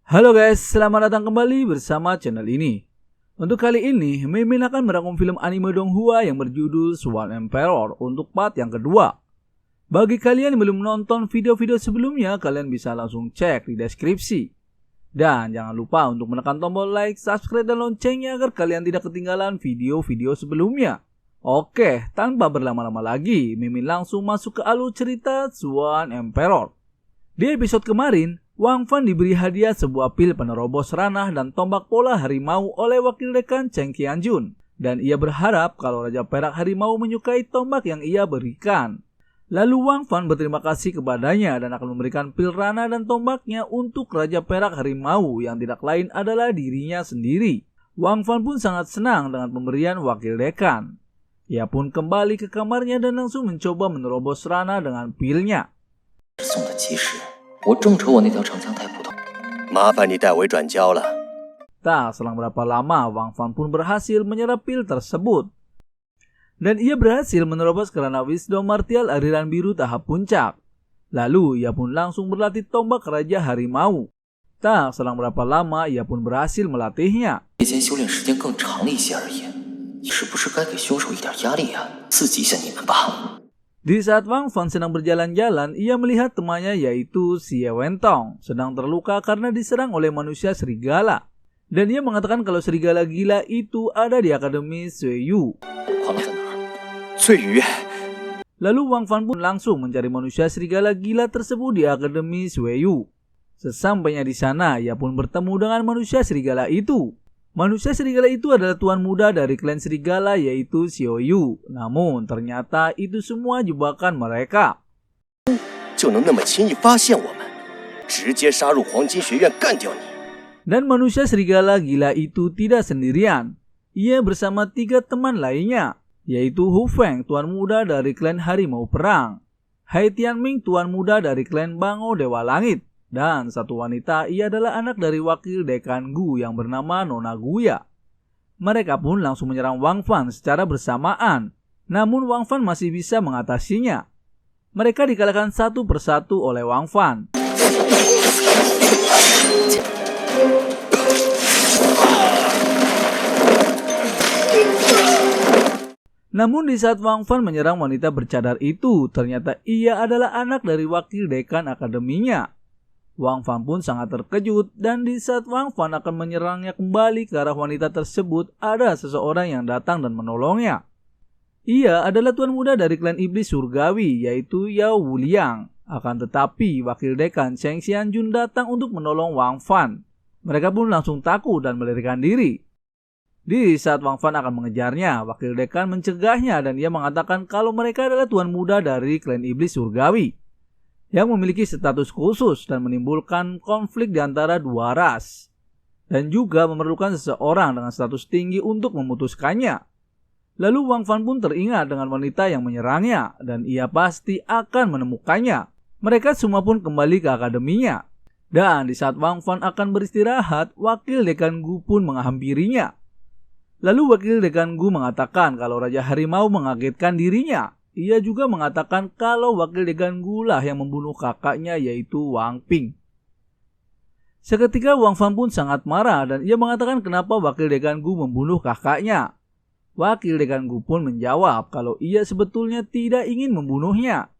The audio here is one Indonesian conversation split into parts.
Halo guys, selamat datang kembali bersama channel ini. Untuk kali ini, Mimin akan merangkum film anime Donghua yang berjudul Swan Emperor untuk part yang kedua. Bagi kalian yang belum nonton video-video sebelumnya, kalian bisa langsung cek di deskripsi. Dan jangan lupa untuk menekan tombol like, subscribe, dan loncengnya agar kalian tidak ketinggalan video-video sebelumnya. Oke, tanpa berlama-lama lagi, Mimin langsung masuk ke alur cerita Swan Emperor. Di episode kemarin, Wang Fan diberi hadiah sebuah pil penerobos ranah dan tombak pola harimau oleh wakil dekan Cheng Qianjun. Dan ia berharap kalau Raja Perak Harimau menyukai tombak yang ia berikan. Lalu Wang Fan berterima kasih kepadanya dan akan memberikan pil ranah dan tombaknya untuk Raja Perak Harimau yang tidak lain adalah dirinya sendiri. Wang Fan pun sangat senang dengan pemberian wakil dekan. Ia pun kembali ke kamarnya dan langsung mencoba menerobos ranah dengan pilnya. Tak selang berapa lama, Wang Fan pun berhasil menyerap pil tersebut. Dan ia berhasil menerobos ke ranah Wisdom Martial aliran biru tahap puncak. Lalu ia pun langsung berlatih tombak Raja Harimau. Tak selang berapa lama, ia pun berhasil melatihnya. Di saat Wang Fan sedang berjalan-jalan, ia melihat temannya yaitu Xie Wentong sedang terluka karena diserang oleh manusia serigala. Dan ia mengatakan kalau serigala gila itu ada di Akademi Suiyu. Lalu Wang Fan pun langsung mencari manusia serigala gila tersebut di Akademi Suiyu. Sesampainya di sana, ia pun bertemu dengan manusia serigala itu. Manusia serigala itu adalah tuan muda dari klan serigala yaitu Xiaoyu. Namun ternyata itu semua jebakan mereka. Dan manusia serigala gila itu tidak sendirian. Ia bersama 3 teman lainnya, yaitu Hu Feng, tuan muda dari klan Harimau Perang, Hai Tianming, tuan muda dari klan Bango Dewa Langit, dan satu wanita, ia adalah anak dari wakil dekan Gu yang bernama Nona Guya. Mereka pun langsung menyerang Wang Fan secara bersamaan. Namun Wang Fan masih bisa mengatasinya. Mereka dikalahkan satu persatu oleh Wang Fan. Namun di saat Wang Fan menyerang wanita bercadar itu, ternyata ia adalah anak dari wakil dekan akademinya. Wang Fan pun sangat terkejut dan di saat Wang Fan akan menyerangnya kembali ke arah wanita tersebut, ada seseorang yang datang dan menolongnya. Ia adalah tuan muda dari klan iblis surgawi yaitu Yao Wuliang. Akan tetapi wakil dekan Cheng Qianjun datang untuk menolong Wang Fan. Mereka pun langsung takut dan melarikan diri. Di saat Wang Fan akan mengejarnya, wakil dekan mencegahnya dan ia mengatakan kalau mereka adalah tuan muda dari klan iblis surgawi yang memiliki status khusus dan menimbulkan konflik di antara dua ras, dan juga memerlukan seseorang dengan status tinggi untuk memutuskannya. Lalu Wang Fan pun teringat dengan wanita yang menyerangnya, dan ia pasti akan menemukannya. Mereka semua pun kembali ke akademinya. Dan di saat Wang Fan akan beristirahat, wakil dekan Gu pun menghampirinya. Lalu wakil dekan Gu mengatakan kalau Raja Harimau mengagetkan dirinya. Ia juga mengatakan kalau wakil dekan Gu lah yang membunuh kakaknya yaitu Wang Ping. Seketika Wang Fan pun sangat marah dan ia mengatakan kenapa wakil dekan Gu membunuh kakaknya. Wakil dekan Gu pun menjawab kalau ia sebetulnya tidak ingin membunuhnya.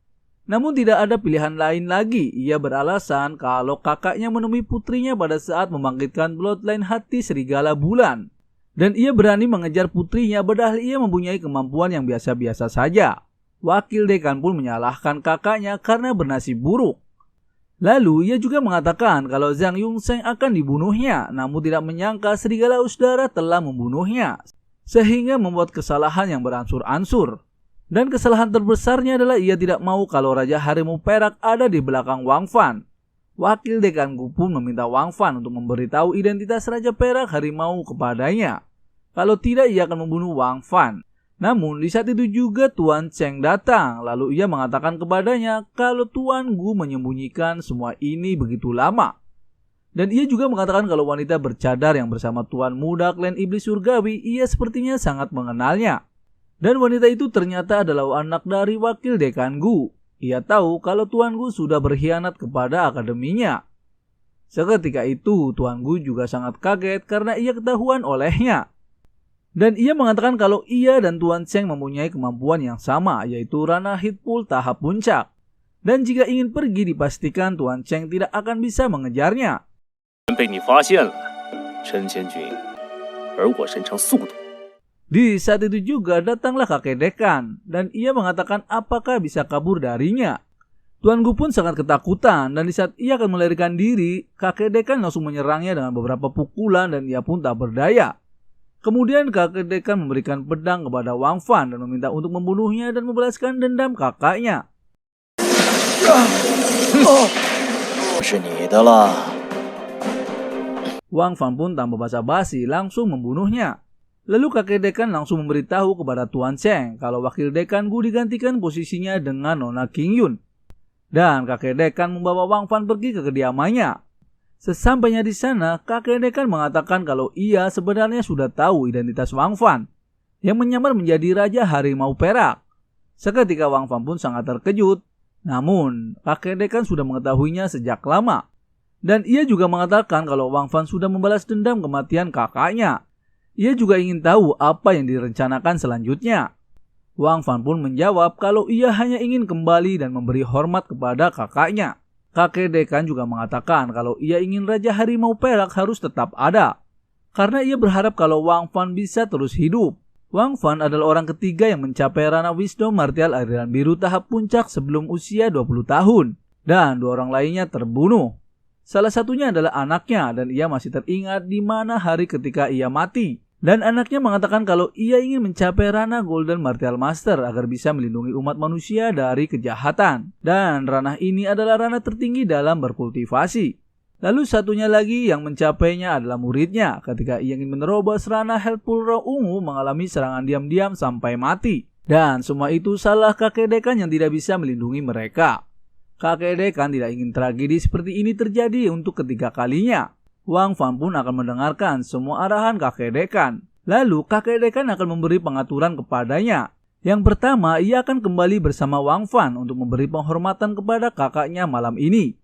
Namun tidak ada pilihan lain lagi. Ia beralasan kalau kakaknya menemui putrinya pada saat membangkitkan bloodline hati serigala bulan. Dan ia berani mengejar putrinya padahal ia mempunyai kemampuan yang biasa-biasa saja. Wakil dekan pun menyalahkan kakaknya karena bernasib buruk. Lalu ia juga mengatakan kalau Zhang Yongsheng akan dibunuhnya, namun tidak menyangka serigala Usdara telah membunuhnya, sehingga membuat kesalahan yang beransur-ansur. Dan kesalahan terbesarnya adalah ia tidak mau kalau Raja Harimau Perak ada di belakang Wang Fan. Wakil dekan Gu pun meminta Wang Fan untuk memberitahu identitas Raja Perak Harimau kepadanya. Kalau tidak ia akan membunuh Wang Fan. Namun di saat itu juga Tuan Cheng datang, lalu ia mengatakan kepadanya kalau Tuan Gu menyembunyikan semua ini begitu lama. Dan ia juga mengatakan kalau wanita bercadar yang bersama Tuan muda klan iblis surgawi, ia sepertinya sangat mengenalnya. Dan wanita itu ternyata adalah anak dari wakil dekan Gu. Ia tahu kalau Tuan Gu sudah berkhianat kepada akademinya. Seketika itu, Tuan Gu juga sangat kaget karena ia ketahuan olehnya. Dan ia mengatakan kalau ia dan Tuan Cheng mempunyai kemampuan yang sama, yaitu ranah Hitpool tahap puncak. Dan jika ingin pergi dipastikan Tuan Cheng tidak akan bisa mengejarnya. Di saat itu juga datanglah kakek dekan dan ia mengatakan apakah bisa kabur darinya. Tuan Gu pun sangat ketakutan dan di saat ia akan melarikan diri, kakek dekan langsung menyerangnya dengan beberapa pukulan dan ia pun tak berdaya. Kemudian kakek dekan memberikan pedang kepada Wang Fan dan meminta untuk membunuhnya dan membalaskan dendam kakaknya. Wang Fan pun tanpa basa-basi langsung membunuhnya. Lalu kakek dekan langsung memberitahu kepada Tuan Cheng kalau wakil dekan Gu digantikan posisinya dengan Nona King Yun. Dan kakek dekan membawa Wang Fan pergi ke kediamannya. Sesampainya di sana, kakek dekan mengatakan kalau ia sebenarnya sudah tahu identitas Wang Fan yang menyamar menjadi Raja Harimau Perak. Seketika Wang Fan pun sangat terkejut. Namun, kakek dekan sudah mengetahuinya sejak lama. Dan ia juga mengatakan kalau Wang Fan sudah membalas dendam kematian kakaknya. Ia juga ingin tahu apa yang direncanakan selanjutnya. Wang Fan pun menjawab kalau ia hanya ingin kembali dan memberi hormat kepada kakaknya. Kakek dekan juga mengatakan kalau ia ingin Raja Harimau Perak harus tetap ada. Karena ia berharap kalau Wang Fan bisa terus hidup. Wang Fan adalah orang ketiga yang mencapai ranah Wisdom Martial Aliran Biru tahap puncak sebelum usia 20 tahun. Dan 2 orang lainnya terbunuh. Salah satunya adalah anaknya dan ia masih teringat di mana hari ketika ia mati. Dan anaknya mengatakan kalau ia ingin mencapai ranah Golden Martial Master agar bisa melindungi umat manusia dari kejahatan. Dan ranah ini adalah ranah tertinggi dalam berkultivasi. Lalu satunya lagi yang mencapainya adalah muridnya ketika ia ingin menerobos ranah Helpful Roh Ungu mengalami serangan diam-diam sampai mati. Dan semua itu salah kakek dekan yang tidak bisa melindungi mereka. Kakek dekan tidak ingin tragedi seperti ini terjadi untuk ketiga kalinya. Wang Fan pun akan mendengarkan semua arahan kakek dekan. Lalu kakek dekan akan memberi pengaturan kepadanya. Yang pertama, ia akan kembali bersama Wang Fan untuk memberi penghormatan kepada kakaknya malam ini.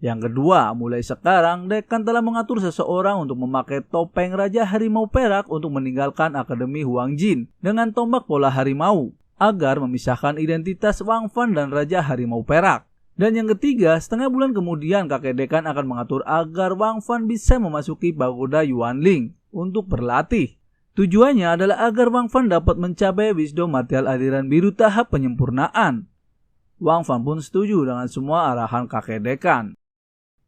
Yang kedua, mulai sekarang dekan telah mengatur seseorang untuk memakai topeng Raja Harimau Perak untuk meninggalkan Akademi Huang Jin dengan tombak pola harimau agar memisahkan identitas Wang Fan dan Raja Harimau Perak. Dan yang ketiga, setengah bulan kemudian kakek dekan akan mengatur agar Wang Fan bisa memasuki pagoda Yuanling untuk berlatih. Tujuannya adalah agar Wang Fan dapat mencapai Wisdom Martial Aliran Biru tahap penyempurnaan. Wang Fan pun setuju dengan semua arahan kakek dekan.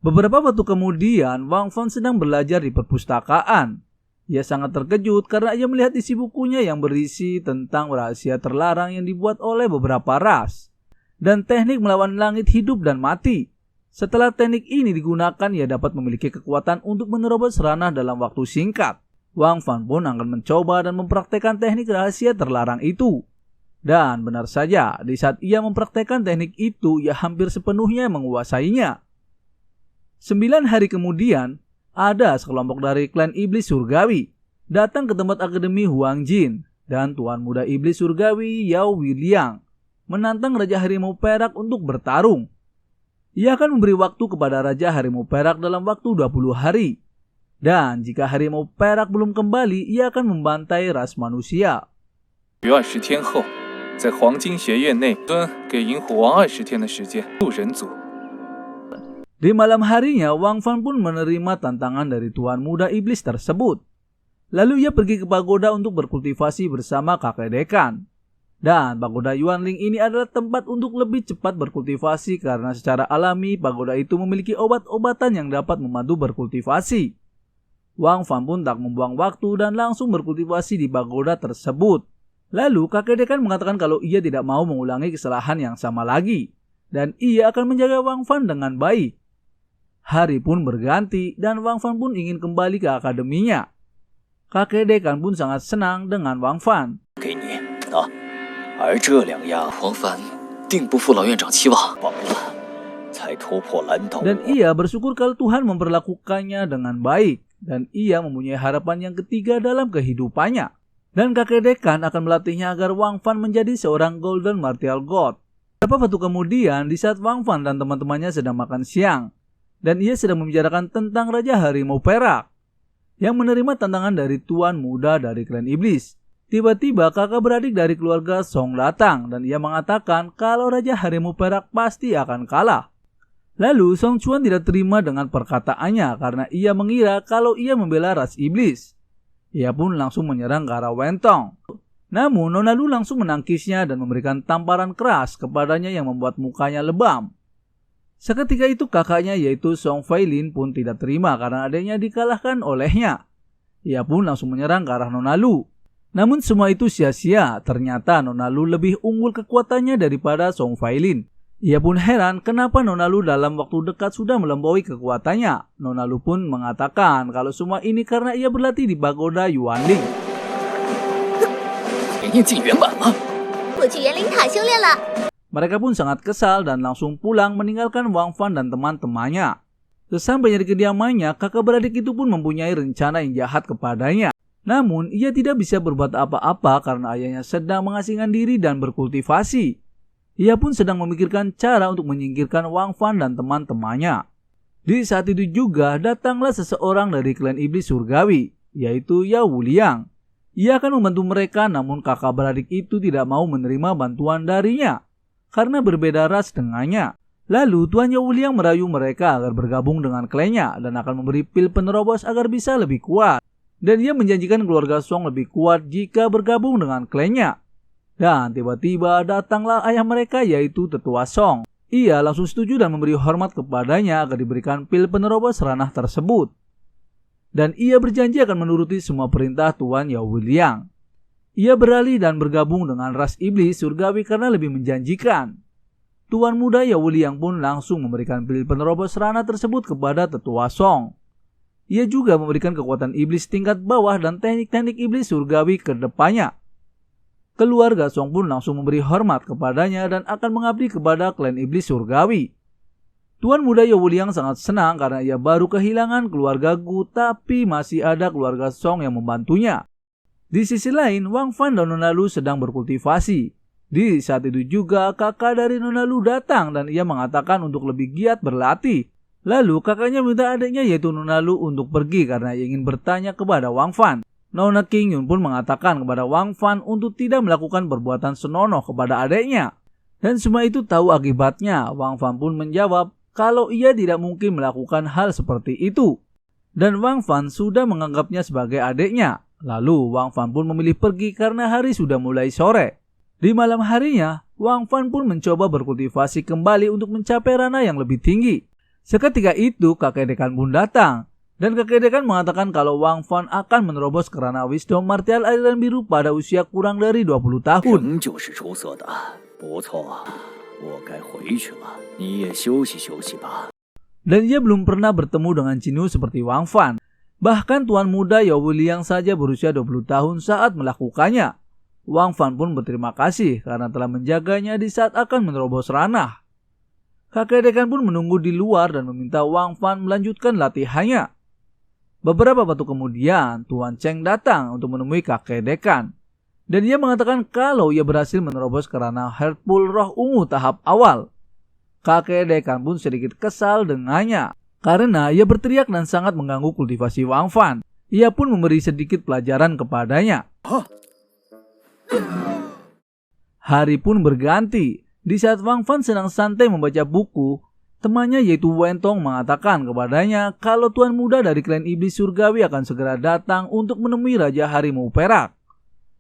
Beberapa waktu kemudian, Wang Fan sedang belajar di perpustakaan. Ia sangat terkejut karena ia melihat isi bukunya yang berisi tentang rahasia terlarang yang dibuat oleh beberapa ras. Dan teknik melawan langit hidup dan mati. Setelah teknik ini digunakan, ia dapat memiliki kekuatan untuk menerobos ranah dalam waktu singkat. Wang Fan pun akan mencoba dan mempraktekkan teknik rahasia terlarang itu. Dan benar saja, di saat ia mempraktekkan teknik itu, ia hampir sepenuhnya menguasainya. 9 hari kemudian, ada sekelompok dari klan Iblis Surgawi datang ke tempat Akademi Huang Jin dan Tuan Muda Iblis Surgawi Yao Wiliang menantang Raja Harimau Perak untuk bertarung. Ia akan memberi waktu kepada Raja Harimau Perak dalam waktu 20 hari. Dan jika Harimau Perak belum kembali, ia akan membantai ras manusia. 20天后，在黄金学院内，尊给银虎王20天的时间入人族。 Di malam harinya, Wang Fan pun menerima tantangan dari Tuan Muda Iblis tersebut. Lalu ia pergi ke pagoda untuk berkultivasi bersama kakek dekan. Dan pagoda Yuanling ini adalah tempat untuk lebih cepat berkultivasi karena secara alami pagoda itu memiliki obat-obatan yang dapat membantu berkultivasi. Wang Fan pun tak membuang waktu dan langsung berkultivasi di pagoda tersebut. Lalu kakek dekan mengatakan kalau ia tidak mau mengulangi kesalahan yang sama lagi. Dan ia akan menjaga Wang Fan dengan baik. Hari pun berganti dan Wang Fan pun ingin kembali ke akademinya. Kakek dekan pun sangat senang dengan Wang Fan. Dan ia bersyukur kalau Tuhan memperlakukannya dengan baik. Dan ia mempunyai harapan yang ketiga dalam kehidupannya. Dan kakek dekan akan melatihnya agar Wang Fan menjadi seorang Golden Martial God. Beberapa waktu kemudian, di saat Wang Fan dan teman-temannya sedang makan siang, dan ia sedang membicarakan tentang Raja Harimau Perak yang menerima tantangan dari tuan muda dari klan iblis. Tiba-tiba kakak beradik dari keluarga Song datang dan ia mengatakan kalau Raja Harimau Perak pasti akan kalah. Lalu Song Chuan tidak terima dengan perkataannya karena ia mengira kalau ia membela ras iblis. Ia pun langsung menyerang ke arah Wentong. Namun Nona Lu langsung menangkisnya dan memberikan tamparan keras kepadanya yang membuat mukanya lebam. Seketika itu kakaknya yaitu Song Failin pun tidak terima karena adanya dikalahkan olehnya. Ia pun langsung menyerang ke arah Nona Lu. Namun semua itu sia-sia, ternyata Nona Lu lebih unggul kekuatannya daripada Song Failin. Ia pun heran kenapa Nona Lu dalam waktu dekat sudah melampaui kekuatannya. Nona Lu pun mengatakan kalau semua ini karena ia berlatih di pagoda Yuanling. Mereka pun sangat kesal dan langsung pulang meninggalkan Wang Fan dan teman-temannya. Sesampainya di kediamannya, kakak beradik itu pun mempunyai rencana yang jahat kepadanya. Namun, ia tidak bisa berbuat apa-apa karena ayahnya sedang mengasingkan diri dan berkultivasi. Ia pun sedang memikirkan cara untuk menyingkirkan Wang Fan dan teman-temannya. Di saat itu juga datanglah seseorang dari klan iblis surgawi, yaitu Yao Wuliang. Ia akan membantu mereka, namun kakak beradik itu tidak mau menerima bantuan darinya karena berbeda ras dengannya. Lalu Tuan Yao Wuliang merayu mereka agar bergabung dengan klannya dan akan memberi pil penerobos agar bisa lebih kuat. Dan ia menjanjikan keluarga Song lebih kuat jika bergabung dengan klannya. Dan tiba-tiba datanglah ayah mereka yaitu Tetua Song. Ia langsung setuju dan memberi hormat kepadanya agar diberikan pil penerobos ranah tersebut. Dan ia berjanji akan menuruti semua perintah Tuan Yao Wuliang. Ia beralih dan bergabung dengan ras iblis surgawi karena lebih menjanjikan. Tuan muda Yao Wuliang pun langsung memberikan pil penerobos ranah tersebut kepada Tetua Song. Ia juga memberikan kekuatan iblis tingkat bawah dan teknik-teknik iblis surgawi ke depannya. Keluarga Song pun langsung memberi hormat kepadanya dan akan mengabdi kepada klan iblis surgawi. Tuan muda Yao Wuliang sangat senang karena ia baru kehilangan keluarga Gu, tapi masih ada keluarga Song yang membantunya. Di sisi lain, Wang Fan dan Nona Lu sedang berkultivasi. Di saat itu juga kakak dari Nona Lu datang dan ia mengatakan untuk lebih giat berlatih. Lalu kakaknya minta adiknya yaitu Nona Lu untuk pergi karena ia ingin bertanya kepada Wang Fan. Nona King Yun pun mengatakan kepada Wang Fan untuk tidak melakukan perbuatan senonoh kepada adiknya. Dan semua itu tahu akibatnya. Wang Fan pun menjawab kalau ia tidak mungkin melakukan hal seperti itu. Dan Wang Fan sudah menganggapnya sebagai adiknya. Lalu Wang Fan pun memilih pergi karena hari sudah mulai sore. Di malam harinya, Wang Fan pun mencoba berkultivasi kembali untuk mencapai ranah yang lebih tinggi. Seketika itu kakek dekan pun datang. Dan kakek dekan mengatakan kalau Wang Fan akan menerobos ke ranah wisdom martial aliran biru pada usia kurang dari 20 tahun. Dan ia belum pernah bertemu dengan Qin seperti Wang Fan. Bahkan tuan muda Yao Wuliang saja berusia 20 tahun saat melakukannya. Wang Fan pun berterima kasih karena telah menjaganya di saat akan menerobos ranah. Kakek dekan pun menunggu di luar dan meminta Wang Fan melanjutkan latihannya. Beberapa waktu kemudian, Tuan Cheng datang untuk menemui kakek dekan. Dan ia mengatakan kalau ia berhasil menerobos ke ranah Heartful Roh Ungu tahap awal. Kakek dekan pun sedikit kesal dengannya karena ia berteriak dan sangat mengganggu kultivasi Wang Fan. Ia pun memberi sedikit pelajaran kepadanya. Hari pun berganti. Di saat Wang Fan sedang santai membaca buku, temannya yaitu Wentong mengatakan kepadanya kalau tuan muda dari klan iblis surgawi akan segera datang untuk menemui Raja Harimau Perak.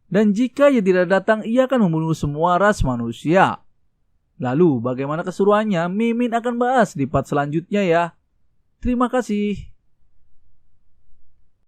Dan jika ia tidak datang, ia akan membunuh semua ras manusia. Lalu bagaimana keseruannya? Mimin akan bahas di part selanjutnya ya. Terima kasih.